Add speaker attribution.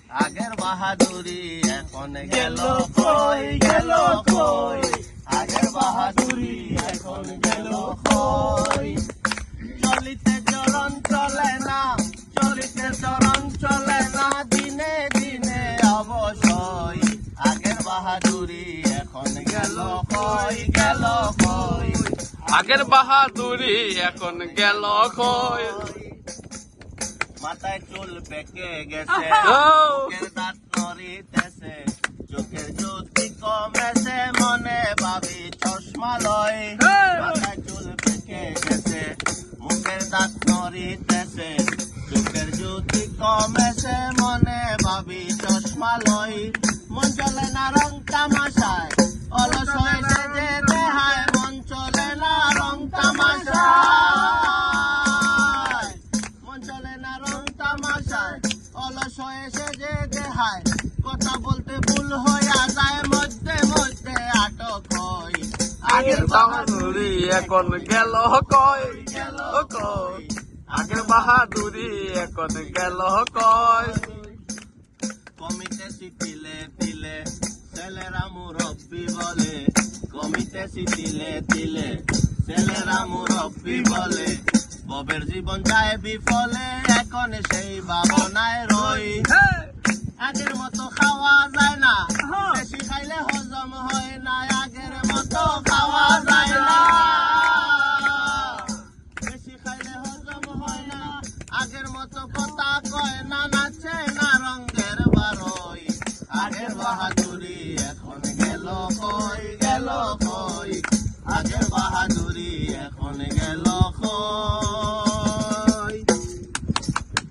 Speaker 1: আগের বাহাদুরি এখন গেল কই, গেল কই। আগের বাহাদুরি এখন গেল কই। চলিতে চরণ চলে না, চলিতে চরণ চলে না, দিনে দিনে অবশ্যই। আগের বাহাদুরি এখন গেল কই, গেল কই।
Speaker 2: আগের বাহাদুরি এখন গেল কই।
Speaker 1: মাথায় চুল পেকে গেছে, চোখের দাঁত নড়িতেছে, চোখের জ্যোতি কমেছে, মনে ভাবি চশমা লয়। মাথায় চুল পেকে গেছে, মুখের দাঁত নড়িতেছে, চোখের জ্যোতি কমেছে, মনে ভাবি চশমা লয়। মন চলে না রং তামাশায়, অলস হয়েছে যে দেহায়, মন চলে না রং তামাশায়, মন চলে না রং তামাশায়, অলস হয়েছে যে দেহায়। কথা বলতে ভুল হইয়া যায়, মধ্যে মধ্যে আটক হই।
Speaker 2: আগের বাহাদুরি এখন গেল কই,
Speaker 1: গেল
Speaker 2: কই। আগের বাহাদুরি এখন গেল কই।
Speaker 1: কমিতেছি তিলে তিলে, ছেলেরা মুরব্বি বলে, কমিতেছি তিলে তিলে, ছেলেরা মুরব্বি বলে। ববের জীবন যায় বিফলে, এখন সেই ভাবনায় রই। আগের মতো খাওয়া যায় না, বেশি খাইলে হজম হয় না, আগের মতো খাওয়া যায় না, বেশি খাইলে হজম হয় না, আগের মতো কথা কয় না, নাচে না রঙের বারোই। আগের বাহাদুরি এখন গেল কই।